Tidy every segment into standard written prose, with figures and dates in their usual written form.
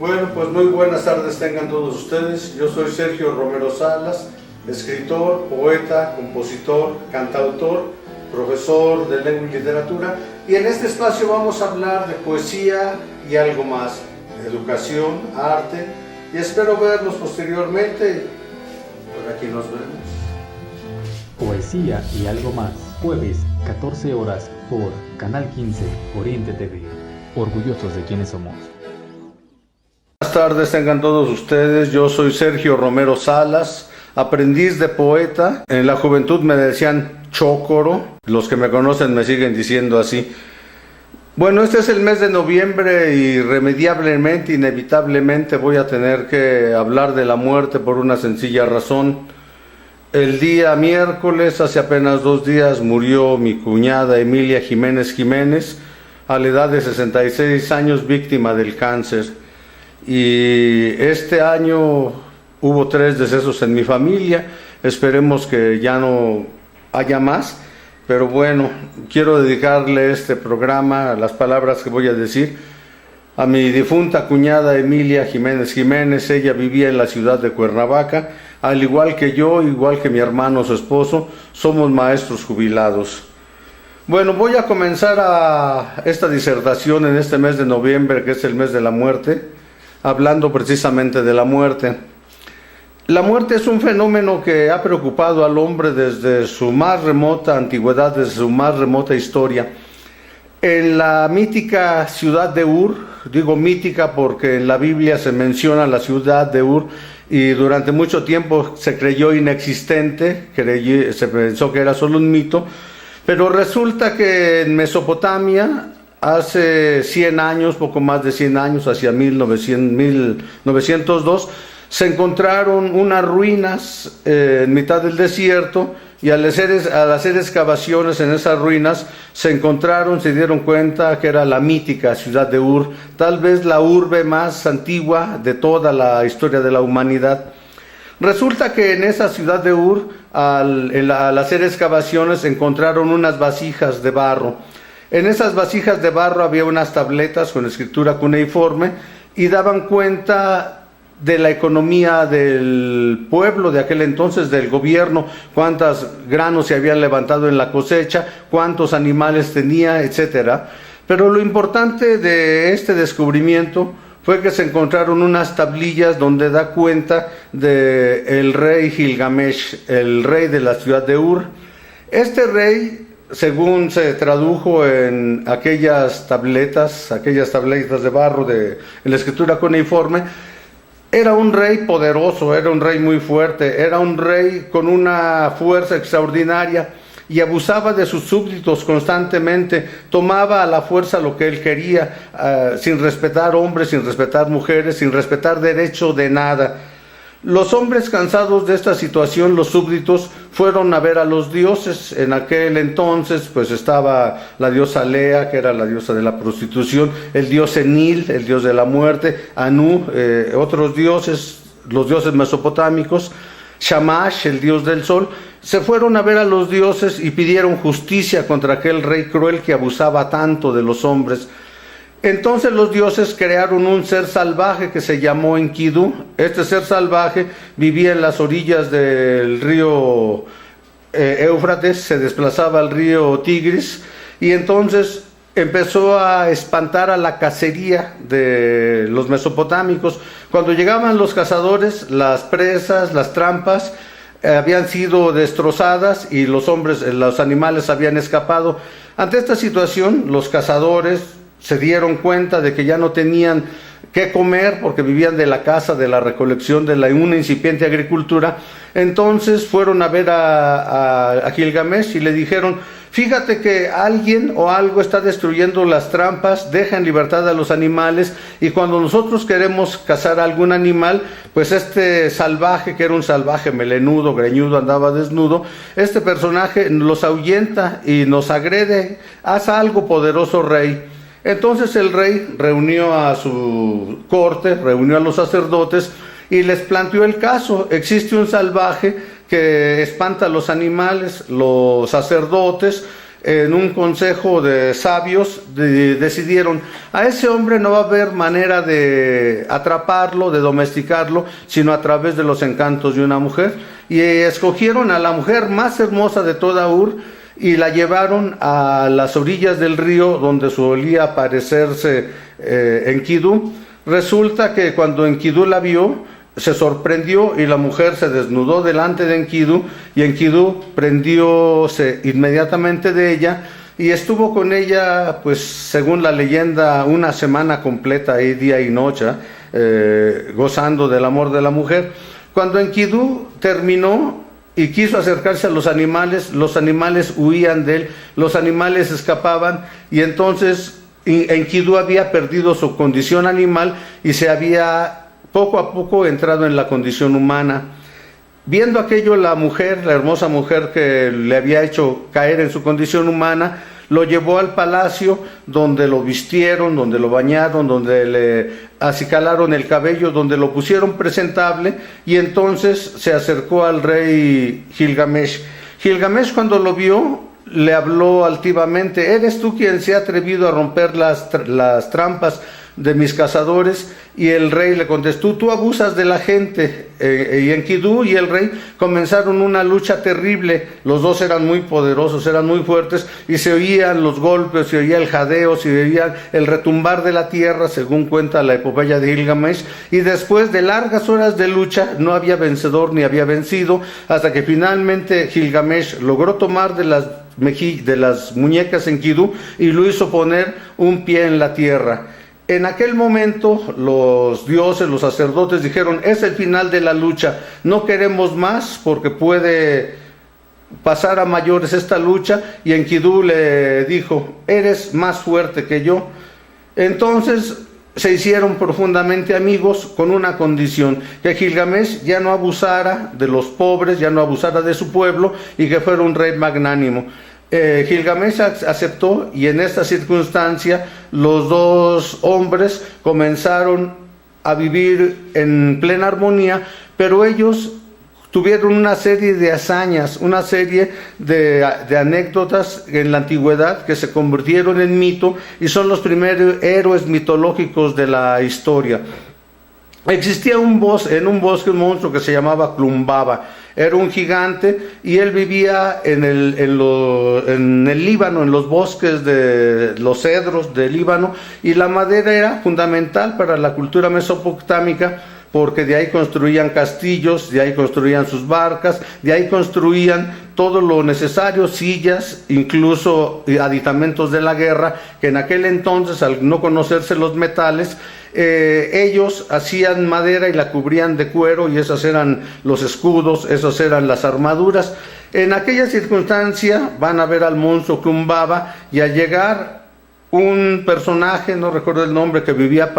Bueno, pues muy buenas tardes tengan todos ustedes. Yo soy Sergio Romero Salas, escritor, poeta, compositor, cantautor, profesor de lengua y literatura, y en este espacio vamos a hablar de poesía y algo más, educación, arte, y espero verlos posteriormente. Por aquí nos vemos. Poesía y algo más, jueves, 14 horas, por Canal 15, Oriente TV. Orgullosos de quienes somos. Buenas tardes tengan todos ustedes. Yo soy Sergio Romero Salas, aprendiz de poeta. En la juventud me decían Chócoro, los que me conocen me siguen diciendo así. Bueno, este es el mes de noviembre y irremediablemente, inevitablemente voy a tener que hablar de la muerte por una sencilla razón. El día miércoles, hace apenas 2 días, murió mi cuñada Emilia Jiménez, a la edad de 66 años, víctima del cáncer. Y este año hubo 3 decesos en mi familia, esperemos que ya no haya más, pero bueno, quiero dedicarle este programa, las palabras que voy a decir, a mi difunta cuñada Emilia Jiménez. Ella vivía en la ciudad de Cuernavaca, al igual que yo, igual que mi hermano, su esposo, somos maestros jubilados. Bueno, voy a comenzar esta disertación en este mes de noviembre, que es el mes de la muerte, hablando precisamente de la muerte. La muerte es un fenómeno que ha preocupado al hombre desde su más remota antigüedad, desde su más remota historia. En la mítica ciudad de Ur, digo mítica porque en la Biblia se menciona la ciudad de Ur y durante mucho tiempo se creyó inexistente, se pensó que era solo un mito, pero resulta que en Mesopotamia, hace 100 años, poco más de 100 años, hacia 1902, se encontraron unas ruinas en mitad del desierto y al hacer excavaciones en esas ruinas se dieron cuenta que era la mítica ciudad de Ur, tal vez la urbe más antigua de toda la historia de la humanidad. Resulta que en esa ciudad de Ur, al hacer excavaciones, encontraron unas vasijas de barro. En esas vasijas de barro había unas tabletas con escritura cuneiforme y daban cuenta de la economía del pueblo de aquel entonces, del gobierno, cuántos granos se habían levantado en la cosecha, cuántos animales tenía, etcétera. Pero lo importante de este descubrimiento fue que se encontraron unas tablillas donde da cuenta del rey Gilgamesh, el rey de la ciudad de Ur. Este rey, según se tradujo en aquellas tabletas de barro en la escritura cuneiforme, era un rey poderoso, era un rey muy fuerte, era un rey con una fuerza extraordinaria y abusaba de sus súbditos constantemente, tomaba a la fuerza lo que él quería, sin respetar hombres, sin respetar mujeres, sin respetar derecho de nada. Los hombres, cansados de esta situación, los súbditos, fueron a ver a los dioses. En aquel entonces pues estaba la diosa Lea, que era la diosa de la prostitución, el dios Enil, el dios de la muerte, Anu, otros dioses, los dioses mesopotámicos, Shamash, el dios del sol. Se fueron a ver a los dioses y pidieron justicia contra aquel rey cruel que abusaba tanto de los hombres. Entonces los dioses crearon un ser salvaje que se llamó Enkidu. Este ser salvaje vivía en las orillas del río Éufrates, se desplazaba al río Tigris y entonces empezó a espantar a la cacería de los mesopotámicos. Cuando llegaban los cazadores, las presas, las trampas habían sido destrozadas y los animales habían escapado. Ante esta situación, los cazadores se dieron cuenta de que ya no tenían qué comer porque vivían de la caza, de la recolección, de una incipiente agricultura. Entonces fueron a ver a Gilgamesh y le dijeron: fíjate que alguien o algo está destruyendo las trampas, deja en libertad a los animales y cuando nosotros queremos cazar a algún animal, pues este salvaje, que era un salvaje melenudo, greñudo, andaba desnudo, este personaje los ahuyenta y nos agrede. Haz algo, poderoso rey. Entonces el rey reunió a su corte, reunió a los sacerdotes y les planteó el caso. Existe un salvaje que espanta a los animales, los sacerdotes en un consejo de sabios, decidieron, a ese hombre no va a haber manera de atraparlo, de domesticarlo, sino a través de los encantos de una mujer. Y escogieron a la mujer más hermosa de toda Ur y la llevaron a las orillas del río donde solía aparecerse Enkidu. Resulta que cuando Enkidu la vio, se sorprendió y la mujer se desnudó delante de Enkidu, y Enkidu prendióse inmediatamente de ella y estuvo con ella, pues según la leyenda, una semana completa, ahí día y noche, gozando del amor de la mujer. Cuando Enkidu terminó y quiso acercarse a los animales huían de él, los animales escapaban, y entonces Enkidu había perdido su condición animal y se había poco a poco entrado en la condición humana. Viendo aquello, la mujer, la hermosa mujer que le había hecho caer en su condición humana, lo llevó al palacio, donde lo vistieron, donde lo bañaron, donde le acicalaron el cabello, donde lo pusieron presentable, y entonces se acercó al rey Gilgamesh. Gilgamesh, cuando lo vio, le habló altivamente: ¿eres tú quien se ha atrevido a romper las trampas de mis cazadores? Y el rey le contestó: tú abusas de la gente. Y Enkidu y el rey comenzaron una lucha terrible. Los dos eran muy poderosos, eran muy fuertes, y se oían los golpes, se oía el jadeo, se oía el retumbar de la tierra, según cuenta la epopeya de Gilgamesh. Y después de largas horas de lucha, no había vencedor ni había vencido, hasta que finalmente Gilgamesh logró tomar de las muñecas Enkidu y lo hizo poner un pie en la tierra. En aquel momento los dioses, los sacerdotes dijeron: es el final de la lucha, no queremos más porque puede pasar a mayores esta lucha. Y Enkidu le dijo: eres más fuerte que yo. Entonces se hicieron profundamente amigos, con una condición: que Gilgamesh ya no abusara de los pobres, ya no abusara de su pueblo, y que fuera un rey magnánimo. Gilgamesh aceptó, y en esta circunstancia los dos hombres comenzaron a vivir en plena armonía, pero ellos tuvieron una serie de hazañas, una serie de anécdotas en la antigüedad que se convirtieron en mito y son los primeros héroes mitológicos de la historia. Existía en un bosque un monstruo que se llamaba Klumbaba. Era un gigante y él vivía en el Líbano, en los bosques de los cedros del Líbano, y la madera era fundamental para la cultura mesopotámica, porque de ahí construían castillos, de ahí construían sus barcas, de ahí construían todo lo necesario, sillas, incluso aditamentos de la guerra, que en aquel entonces, al no conocerse los metales, ellos hacían madera y la cubrían de cuero, y esos eran los escudos, esas eran las armaduras. En aquella circunstancia van a ver al monstruo Klumbaba, y al llegar un personaje, no recuerdo el nombre, que vivía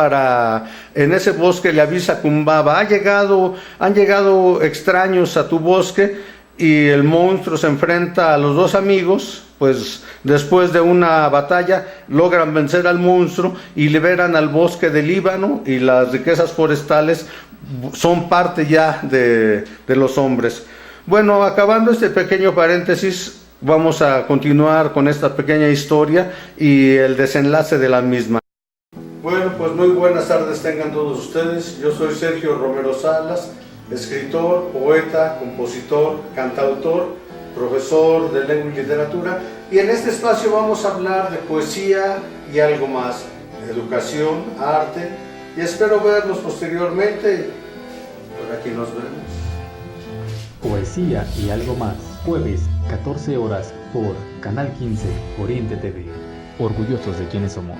en ese bosque, le avisa a Klumbaba: han llegado extraños a tu bosque. Y el monstruo se enfrenta a los dos amigos, pues después de una batalla logran vencer al monstruo y liberan al bosque del Líbano, y las riquezas forestales son parte ya de los hombres. Bueno, acabando este pequeño paréntesis, vamos a continuar con esta pequeña historia y el desenlace de la misma. Bueno, pues muy buenas tardes tengan todos ustedes. Yo soy Sergio Romero Salas, escritor, poeta, compositor, cantautor, profesor de lengua y literatura, y en este espacio vamos a hablar de poesía y algo más, educación, arte, y espero verlos posteriormente. Por aquí nos vemos. Poesía y algo más, jueves, 14 horas, por Canal 15, Oriente TV. Orgullosos de quienes somos.